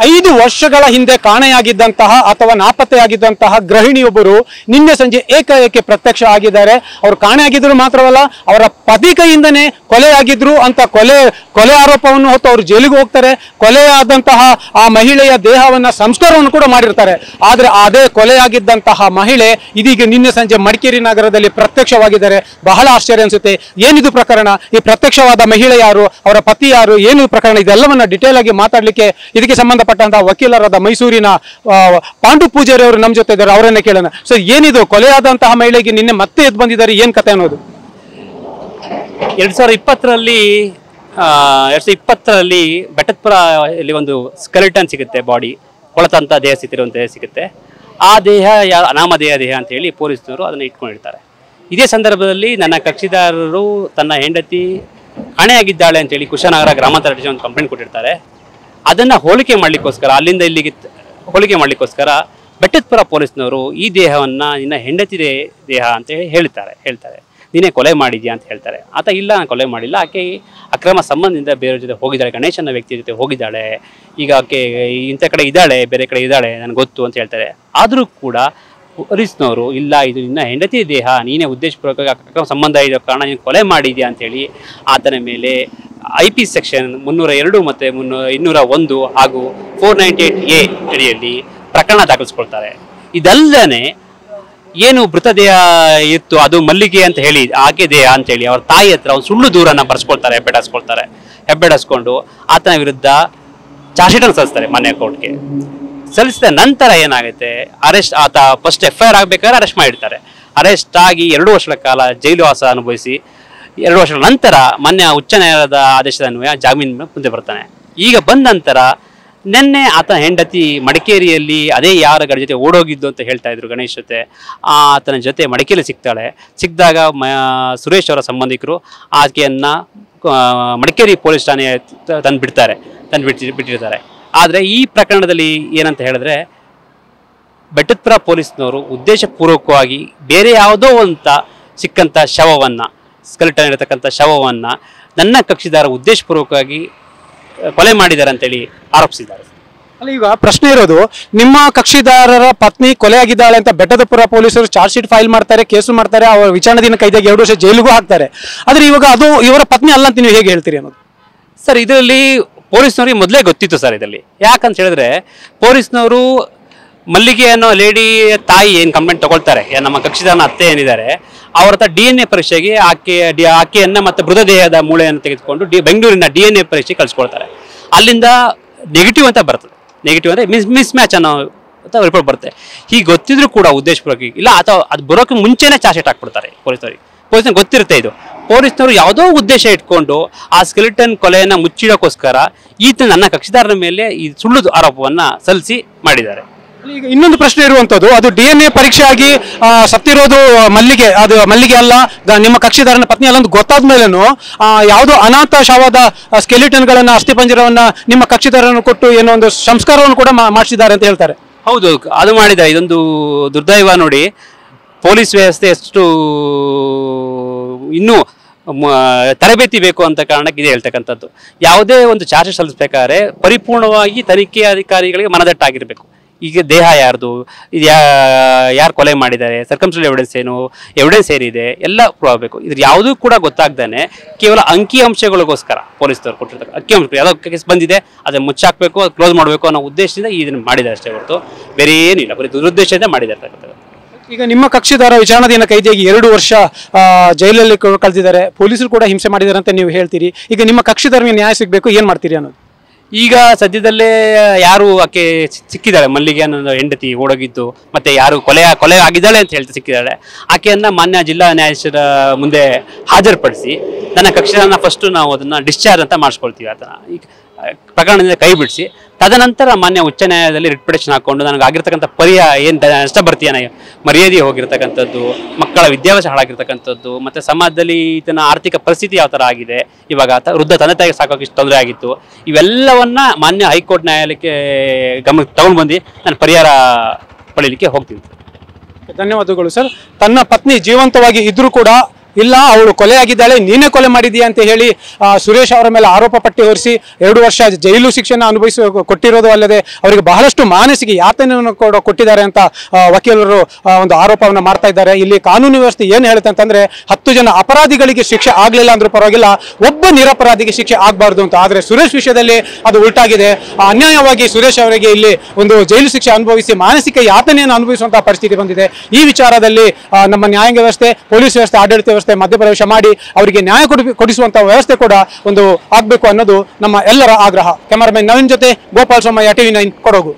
5 ವರ್ಷಗಳ ಹಿಂದೆ ಕಾಣೆಯಾಗಿದ್ದಂತಹ ಅಥವಾ ನಾಪತ್ತೆಯಾಗಿದ್ದಂತಹ ಗೃಹಿಣಿಯೊಬ್ಬರು ನಿನ್ನೆ ಸಂಜೆ ಏಕಾಏಕಿ ಪ್ರತ್ಯಕ್ಷ ಆಗಿದ್ದಾರೆ. ಅವರು ಕಾಣೆಯಾಗಿದ್ರು ಮಾತ್ರವಲ್ಲ, ಅವರ ಪತಿ ಕೈಯಿಂದನೇ ಕೊಲೆಯಾಗಿದ್ರು ಅಂತ ಕೊಲೆ ಆರೋಪವನ್ನು ಹೊತ್ತು ಅವರು ಜೈಲಿಗೆ ಹೋಗ್ತಾರೆ. ಕೊಲೆಯಾದಂತಹ ಆ ಮಹಿಳೆಯ ದೇಹವನ್ನ ಸಂಸ್ಕಾರವನ್ನು ಕೂಡ ಮಾಡಿರ್ತಾರೆ. ಆದ್ರೆ ಅದೇ ಕೊಲೆಯಾಗಿದ್ದಂತಹ ಮಹಿಳೆ ಇದೀಗ ನಿನ್ನೆ ಸಂಜೆ ಮಡಿಕೇರಿ ನಗರದಲ್ಲಿ ಪ್ರತ್ಯಕ್ಷವಾಗಿದ್ದಾರೆ. ಬಹಳ ಆಶ್ಚರ್ಯ ಅನ್ಸುತ್ತೆ. ಏನಿದು ಪ್ರಕರಣ, ಈ ಪ್ರತ್ಯಕ್ಷವಾದ ಮಹಿಳೆ ಯಾರು, ಅವರ ಪತಿ ಯಾರು, ಏನು ಪ್ರಕರಣ, ಇದೆಲ್ಲವನ್ನ ಡಿಟೇಲ್ ಆಗಿ ಮಾತಾಡ್ಲಿಕ್ಕೆ ಇದಕ್ಕೆ ಸಂಬಂಧಪಟ್ಟಂತಹ ವಕೀಲರಾದ ಮೈಸೂರಿನ ಪಾಂಡು ಪೂಜಾರಿ ಅವರು ನಮ್ಮ ಜೊತೆ ಇದ್ದಾರೆ. ಅವರನ್ನೇ ಕೇಳೋಣ. ಸರ್, ಏನಿದು ಕೊಲೆಯಾದಂತಹ ಮಹಿಳೆಗೆ ನಿನ್ನೆ ಮತ್ತೆ ಎದ್ದು ಬಂದಿದ್ದಾರೆ, ಏನ್ ಕತೆ ಅನ್ನೋದು? 2020ರಲ್ಲಿ ಬೆಟ್ಟದಪುರ ಇಲ್ಲಿ ಒಂದು ಸ್ಕೆಲಿಟನ್ ಸಿಗುತ್ತೆ, ಬಾಡಿ ಕೊಳತಂತ ದೇಹ ಸ್ಥಿತಿರುವಂತ ದೇಹ ಸಿಗುತ್ತೆ. ಆ ದೇಹ ಅನಾಮಧೇಯ ದೇಹ ಅಂತ ಹೇಳಿ ಪೊಲೀಸರು ಅದನ್ನು ಇಟ್ಕೊಂಡಿರ್ತಾರೆ. ಇದೇ ಸಂದರ್ಭದಲ್ಲಿ ನನ್ನ ಕಕ್ಷಿದಾರರು ತನ್ನ ಹೆಂಡತಿ ಕಾಣೆಯಾಗಿದ್ದಾಳೆ ಅಂತೇಳಿ ಕುಶನಗರ ಗ್ರಾಮಾಂತರ ಠಾಣೆಗೆ ಒಂದು ಕಂಪ್ಲೇಂಟ್ ಕೊಟ್ಟಿರ್ತಾರೆ. ಅದನ್ನು ಹೋಲಿಕೆ ಮಾಡಲಿಕ್ಕೋಸ್ಕರ, ಅಲ್ಲಿಂದ ಇಲ್ಲಿಗೆ ಹೋಲಿಕೆ ಮಾಡಲಿಕ್ಕೋಸ್ಕರ ಬೆಟ್ಟದಪುರ ಪೊಲೀಸ್ನವರು ಈ ದೇಹವನ್ನು ನಿನ್ನ ಹೆಂಡತಿ ದೇಹ ಅಂತ ಹೇಳ್ತಾರೆ. ನೀನೇ ಕೊಲೆ ಮಾಡಿದ್ಯಾ ಅಂತ ಹೇಳ್ತಾರೆ. ಆತ ಇಲ್ಲ, ನಾನು ಕೊಲೆ ಮಾಡಿಲ್ಲ, ಆಕೆ ಅಕ್ರಮ ಸಂಬಂಧದಿಂದ ಬೇರೆ ಜೊತೆ ಹೋಗಿದ್ದಾಳೆ, ಗಣೇಶನ ವ್ಯಕ್ತಿಯ ಜೊತೆ ಹೋಗಿದ್ದಾಳೆ, ಈಗ ಆಕೆ ಇಂಥ ಕಡೆ ಇದ್ದಾಳೆ, ಬೇರೆ ಕಡೆ ಇದ್ದಾಳೆ, ನನಗೆ ಗೊತ್ತು ಅಂತ ಹೇಳ್ತಾರೆ. ಆದರೂ ಕೂಡ ಪೊಲೀಸ್ನವರು ಇಲ್ಲ, ಇದು ನಿನ್ನ ಹೆಂಡತಿ ದೇಹ, ನೀನೇ ಉದ್ದೇಶಪೂರ್ವಕವಾಗಿ ಅಕ್ರಮ ಸಂಬಂಧ ಇರೋ ಕಾರಣ ನೀನು ಕೊಲೆ ಮಾಡಿದ್ಯಾ ಅಂತೇಳಿ ಆತನ ಮೇಲೆ IP ಸೆಕ್ಷನ್ 302 ಮತ್ತು 201 ಹಾಗೂ 498A ಅಡಿಯಲ್ಲಿ ಪ್ರಕರಣ ದಾಖಲಿಸ್ಕೊಳ್ತಾರೆ. ಇದಲ್ಲದೆ ಏನು ಮೃತದೇಹ ಇತ್ತು ಅದು ಮಲ್ಲಿಗೆ ಅಂತ ಹೇಳಿ ಆಕೆ ದೇಹ ಅಂತೇಳಿ ಅವ್ರ ತಾಯಿ ಹತ್ರ ಒಂದು ಸುಳ್ಳು ದೂರನ್ನು ಬರ್ಸ್ಕೊಳ್ತಾರೆ, ಹೆಬ್ಬೆಡಸ್ಕೊಂಡು ಆತನ ವಿರುದ್ಧ ಚಾರ್ಜ್ ಶೀಟನ್ನು ಸಲ್ಲಿಸ್ತಾರೆ ಮನೆ ಕೋರ್ಟ್ಗೆ. ಸಲ್ಲಿಸಿದ ನಂತರ ಏನಾಗುತ್ತೆ, ಆತ ಫಸ್ಟ್ FIR ಆಗಬೇಕಾದ್ರೆ ಅರೆಸ್ಟ್ ಮಾಡಿರ್ತಾರೆ. ಅರೆಸ್ಟ್ ಆಗಿ 2 ವರ್ಷಗಳ ಕಾಲ ಜೈಲು ವಾಸ ಅನುಭವಿಸಿ 2 ವರ್ಷಗಳ ನಂತರ ಮೊನ್ನೆ ಉಚ್ಚ ನ್ಯಾಯಾಲಯದ ಆದೇಶದ ಅನ್ವಯ ಜಾಮೀನು ಮುಂದೆ ಬರ್ತಾನೆ. ಈಗ ಬಂದ ನಂತರ ನಿನ್ನೆ ಆತನ ಹೆಂಡತಿ ಮಡಿಕೇರಿಯಲ್ಲಿ ಅದೇ ಯಾರ ಜೊತೆ ಓಡೋಗಿದ್ದು ಅಂತ ಹೇಳ್ತಾ ಇದ್ರು, ಗಣೇಶ್ ಜೊತೆ. ಆತನ ಜೊತೆ ಮಡಿಕೇರಿಯಲ್ಲಿ ಸಿಗ್ತಾಳೆ. ಸಿಕ್ಕಿದಾಗ ಸುರೇಶ್ ಅವರ ಸಂಬಂಧಿಕರು ಆಕೆಯನ್ನು ಮಡಿಕೇರಿ ಪೊಲೀಸ್ ಠಾಣೆ ಬಿಟ್ಟಿರ್ತಾರೆ. ಆದರೆ ಈ ಪ್ರಕರಣದಲ್ಲಿ ಏನಂತ ಹೇಳಿದ್ರೆ, ಬೆಟ್ಟದಪುರ ಪೊಲೀಸ್ನವರು ಉದ್ದೇಶಪೂರ್ವಕವಾಗಿ ಬೇರೆ ಯಾವುದೋ ಅಂತ ಸಿಕ್ಕಂಥ ಶವವನ್ನು, ಸ್ಕೆಲಿಟನ್ ಇರತಕ್ಕಂಥ ಶವವನ್ನು ನನ್ನ ಕಕ್ಷಿದಾರ ಉದ್ದೇಶಪೂರ್ವಕವಾಗಿ ಕೊಲೆ ಮಾಡಿದ್ದಾರೆ ಅಂತೇಳಿ ಆರೋಪಿಸಿದ್ದಾರೆ. ಅಲ್ಲ, ಈಗ ಪ್ರಶ್ನೆ ಇರೋದು, ನಿಮ್ಮ ಕಕ್ಷಿದಾರರ ಪತ್ನಿ ಕೊಲೆಯಾಗಿದ್ದಾಳೆ ಅಂತ ಬೆಟ್ಟದಪುರ ಪೊಲೀಸರು ಚಾರ್ಜ್ ಶೀಟ್ ಫೈಲ್ ಮಾಡ್ತಾರೆ, ಕೇಸು ಮಾಡ್ತಾರೆ, ಅವರ ವಿಚಾರಣೆಯನ್ನು ಕೈದಾಗ 2 ವರ್ಷ ಜೈಲಿಗೂ ಹಾಕ್ತಾರೆ. ಆದರೆ ಇವಾಗ ಅದು ಇವರ ಪತ್ನಿ ಅಲ್ಲ ಅಂತ ನೀವು ಹೇಗೆ ಹೇಳ್ತೀರಿ ಅನ್ನೋದು? ಸರ್, ಇದರಲ್ಲಿ ಪೊಲೀಸ್ನವ್ರಿಗೆ ಮೊದಲೇ ಗೊತ್ತಿತ್ತು ಸರ್ ಇದರಲ್ಲಿ. ಯಾಕಂತ ಹೇಳಿದ್ರೆ, ಪೊಲೀಸ್ನವರು ಮಲ್ಲಿಗೆ ಅನ್ನೋ ಲೇಡಿ ತಾಯಿ ಏನು ಕಂಪ್ಲೇಂಟ್ ತಗೊಳ್ತಾರೆ, ನಮ್ಮ ಕಕ್ಷಿದಾರನ ಅತ್ತೆ ಏನಿದ್ದಾರೆ ಅವ್ರ ಹತ್ರ DNA ಪರೀಕ್ಷೆಗೆ ಆಕೆಯನ್ನು ಮತ್ತು ಮೃತದೇಹದ ಮೂಳೆಯನ್ನು ತೆಗೆದುಕೊಂಡು ಬೆಂಗಳೂರಿನ DNA ಪರೀಕ್ಷೆ ಕಳಿಸ್ಕೊಳ್ತಾರೆ. ಅಲ್ಲಿಂದ ನೆಗೆಟಿವ್ ಅಂತ ಬರ್ತದೆ. ನೆಗೆಟಿವ್ ಅಂದರೆ ಮಿಸ್ ಮ್ಯಾಚ್ ಅನ್ನೋ ರಿಪೋರ್ಟ್ ಬರುತ್ತೆ. ಹೀಗೆ ಗೊತ್ತಿದ್ರು ಕೂಡ ಉದ್ದೇಶಪೂರ್ವಕ ಇಲ್ಲ, ಅಥವಾ ಅದು ಬರೋಕ್ಕೆ ಮುಂಚೆನೇ ಚಾರ್ಜ್ ಶೀಟ್ ಹಾಕ್ಬಿಡ್ತಾರೆ ಪೊಲೀಸ್ನವ್ರಿಗೆ ಗೊತ್ತಿರುತ್ತೆ ಇದು. ಪೊಲೀಸ್ನವರು ಯಾವುದೋ ಉದ್ದೇಶ ಇಟ್ಕೊಂಡು ಆ ಸ್ಕೆಲಿಟನ್ ಕೊಲೆಯನ್ನು ಮುಚ್ಚಿಡೋಕ್ಕೋಸ್ಕರ ನನ್ನ ಕಕ್ಷಿದಾರನ ಮೇಲೆ ಈ ಸುಳ್ಳು ಆರೋಪವನ್ನು ಸಲ್ಲಿಸಿ ಮಾಡಿದ್ದಾರೆ. ಈಗ ಇನ್ನೊಂದು ಪ್ರಶ್ನೆ ಇರುವಂತದ್ದು, ಅದು DNA ಪರೀಕ್ಷೆ ಆಗಿ ಸತ್ತಿರೋದು ಮಲ್ಲಿಗೆ, ಅದು ಮಲ್ಲಿಗೆ ಅಲ್ಲ, ನಿಮ್ಮ ಕಕ್ಷಿದಾರನ ಪತ್ನಿ ಅಲ್ಲ ಅಂತ ಗೊತ್ತಾದ ಮೇಲೇನು ಯಾವುದೋ ಅನಾಥ ಶವದ ಸ್ಕೆಲಿಟನ್ಗಳನ್ನ, ಅಸ್ಥಿಪಂಜರವನ್ನ ನಿಮ್ಮ ಕಕ್ಷಿದಾರನ ಕೊಟ್ಟು ಏನೋ ಒಂದು ಸಂಸ್ಕಾರವನ್ನು ಕೂಡ ಮಾಡಿಸಿದ್ದಾರೆ ಅಂತ ಹೇಳ್ತಾರೆ. ಹೌದು, ಅದು ಮಾಡಿದ್ದಾರೆ. ಇದೊಂದು ದುರ್ದೈವ ನೋಡಿ. ಪೊಲೀಸ್ ವ್ಯವಸ್ಥೆ ಎಷ್ಟು ಇನ್ನೂ ತರಬೇತಿ ಬೇಕು ಅಂತ ಕಾರಣಕ್ಕೆ ಇದೆ ಹೇಳ್ತಕ್ಕಂಥದ್ದು. ಯಾವುದೇ ಒಂದು ಚಾರ್ಜ್ ಸಲ್ಲಿಸಬೇಕಾದ್ರೆ ಪರಿಪೂರ್ಣವಾಗಿ ತನಿಖೆ ಅಧಿಕಾರಿಗಳಿಗೆ ಮನದಟ್ಟಾಗಿರಬೇಕು. ಈಗ ದೇಹ ಯಾರ್ದು, ಇದು ಯಾರು ಕೊಲೆ ಮಾಡಿದ್ದಾರೆ, ಸರ್ಕಮ್ಸ್ಟೆನ್ಷಿಯಲ್ ಎವಿಡೆನ್ಸ್ ಏನಿದೆ ಎಲ್ಲ ಪ್ರೂವ್ ಆಗಬೇಕು. ಇದ್ರ ಯಾವುದೂ ಕೂಡ ಗೊತ್ತಾಗ್ದೇ ಕೇವಲ ಅಂಕಿಅಂಶಗಳಿಗೋಸ್ಕರ ಪೊಲೀಸ್ನವ್ರು ಕೊಟ್ಟಿರ್ತಾರೆ. ಅಂಕಿಅಂಶ ಯಾವುದೋ ಕೇಸ್ ಬಂದಿದೆ ಅದನ್ನು ಮುಚ್ಚಾಕಬೇಕು, ಅದು ಕ್ಲೋಸ್ ಮಾಡಬೇಕು ಅನ್ನೋ ಉದ್ದೇಶದಿಂದ ಇದನ್ನು ಮಾಡಿದ್ದಾರೆ ಅಷ್ಟೇ ಹೊರತು ಬೇರೆ ಏನಿಲ್ಲ, ಬರೀ ದುರುದ್ದೇಶದಿಂದ ಮಾಡಿದ್ದಾರೆ. ಈಗ ನಿಮ್ಮ ಕಕ್ಷಿದಾರ ವಿಚಾರಣೆಯನ್ನು ಕೈದಿಯಾಗಿ 2 ವರ್ಷ ಜೈಲಲ್ಲಿ ಕಳೆದಿದ್ದಾರೆ, ಪೊಲೀಸರು ಕೂಡ ಹಿಂಸೆ ಮಾಡಿದ್ದಾರೆ ಅಂತ ನೀವು ಹೇಳ್ತೀರಿ. ಈಗ ನಿಮ್ಮ ಕಕ್ಷಿದಾರನಿಗೆ ನ್ಯಾಯ ಸಿಗಬೇಕು, ಏನು ಮಾಡ್ತೀರಿ ಅನ್ನೋದು? ಈಗ ಸದ್ಯದಲ್ಲೇ ಯಾರು ಆಕೆ ಸಿಕ್ಕಿದ್ದಾಳೆ, ಮಲ್ಲಿಗೆ ಅನ್ನೋ ಹೆಂಡತಿ ಓಡೋಗಿದ್ದು, ಮತ್ತೆ ಯಾರು ಕೊಲೆ ಆಗಿದ್ದಾಳೆ ಅಂತ ಹೇಳ್ತಾ ಸಿಕ್ಕಿದ್ದಾಳೆ, ಆಕೆಯನ್ನು ಮಾನ್ಯ ಜಿಲ್ಲಾ ನ್ಯಾಯಾಧೀಶರ ಮುಂದೆ ಹಾಜರುಪಡಿಸಿ ನನ್ನ ಕಕ್ಷಿದಾರನ ಫಸ್ಟು ನಾವು ಅದನ್ನು ಡಿಸ್ಚಾರ್ಜ್ ಅಂತ ಮಾಡಿಸ್ಕೊಳ್ತೀವಿ. ಅದನ್ನು ಈಗ ಪ್ರಕರಣದಿಂದ ಕೈ ಬಿಡಿಸಿ ತದನಂತರ ಮಾನ್ಯ ಉಚ್ಚ ನ್ಯಾಯಾಲಯದಲ್ಲಿ ರಿಟ್ ಪಿಟಿಷನ್ ಹಾಕ್ಕೊಂಡು ನನಗೆ ಆಗಿರ್ತಕ್ಕಂಥ ಏನು ನಷ್ಟ ಬರ್ತೀಯ, ಮರ್ಯಾದೆ ಹೋಗಿರ್ತಕ್ಕಂಥದ್ದು, ಮಕ್ಕಳ ವಿದ್ಯಾಭ್ಯಾಸ ಹಾಳಾಗಿರ್ತಕ್ಕಂಥದ್ದು, ಮತ್ತು ಸಮಾಜದಲ್ಲಿ ಈತನ ಆರ್ಥಿಕ ಪರಿಸ್ಥಿತಿ ಯಾವ ಥರ ಆಗಿದೆ, ಇವಾಗ ವೃದ್ಧ ತಂದೆ ತಾಯಿಗೆ ಸಾಕೋಕೆ ಇಷ್ಟು ತೊಂದರೆ ಆಗಿತ್ತು, ಇವೆಲ್ಲವನ್ನ ಮಾನ್ಯ ಹೈಕೋರ್ಟ್ ನ್ಯಾಯಾಲಯಕ್ಕೆ ಗಮನಕ್ಕೆ ತಗೊಂಡು ಬಂದು ನಾನು ಪರಿಹಾರ ಪಡೀಲಿಕ್ಕೆ ಹೋಗ್ತೀನಿ. ಧನ್ಯವಾದಗಳು ಸರ್. ತನ್ನ ಪತ್ನಿ ಜೀವಂತವಾಗಿ ಇದ್ರೂ ಕೂಡ ಇಲ್ಲ ಅವಳು ಕೊಲೆಯಾಗಿದ್ದಾಳೆ, ನೀನೇ ಕೊಲೆ ಮಾಡಿದೀಯ ಅಂತ ಹೇಳಿ ಸುರೇಶ್ ಅವರ ಮೇಲೆ ಆರೋಪ ಪಟ್ಟಿ ಹೊರಿಸಿ 2 ವರ್ಷ ಜೈಲು ಶಿಕ್ಷೆಯನ್ನು ಕೊಟ್ಟಿರೋದು ಅಲ್ಲದೆ ಅವರಿಗೆ ಬಹಳಷ್ಟು ಮಾನಸಿಕ ಯಾತನೆಯನ್ನು ಕೊಟ್ಟಿದ್ದಾರೆ ಅಂತ ವಕೀಲರು ಒಂದು ಆರೋಪವನ್ನು ಮಾಡ್ತಾ ಇದ್ದಾರೆ. ಇಲ್ಲಿ ಕಾನೂನು ವ್ಯವಸ್ಥೆ ಏನು ಹೇಳುತ್ತೆ ಅಂತಂದ್ರೆ 10 ಜನ ಅಪರಾಧಿಗಳಿಗೆ ಶಿಕ್ಷೆ ಆಗಲಿಲ್ಲ ಅಂದ್ರೂ ಪರವಾಗಿಲ್ಲ, ಒಬ್ಬ ನಿರಪರಾಧಿಗೆ ಶಿಕ್ಷೆ ಆಗಬಾರ್ದು ಅಂತ. ಆದರೆ ಸುರೇಶ್ ವಿಷಯದಲ್ಲಿ ಅದು ಉಲ್ಟಾಗಿದೆ. ಅನ್ಯಾಯವಾಗಿ ಸುರೇಶ್ ಅವರಿಗೆ ಇಲ್ಲಿ ಒಂದು ಜೈಲು ಶಿಕ್ಷೆ ಅನುಭವಿಸಿ ಮಾನಸಿಕ ಯಾತನೆಯನ್ನು ಅನುಭವಿಸುವಂತಹ ಪರಿಸ್ಥಿತಿ ಬಂದಿದೆ. ಈ ವಿಚಾರದಲ್ಲಿ ನಮ್ಮ ನ್ಯಾಯಾಂಗ ವ್ಯವಸ್ಥೆ, ಪೊಲೀಸ್ ವ್ಯವಸ್ಥೆ, ಆಡಳಿತ ವ್ಯವಸ್ಥೆ ಮಧ್ಯಪ್ರವೇಶ ಮಾಡಿ ಅವರಿಗೆ ನ್ಯಾಯ ಕೊಡಿಸುವಂತಹ ವ್ಯವಸ್ಥೆ ಕೂಡ ಒಂದು ಆಗಬೇಕು ಅನ್ನೋದು ನಮ್ಮ ಎಲ್ಲರ ಆಗ್ರಹ. ಕ್ಯಾಮರಾಮನ್ ನವೀನ್ ಜೊತೆ ಗೋಪಾಲ್ ಸೋಮಯ್ಯ, TV9 ಕೊಡಗು.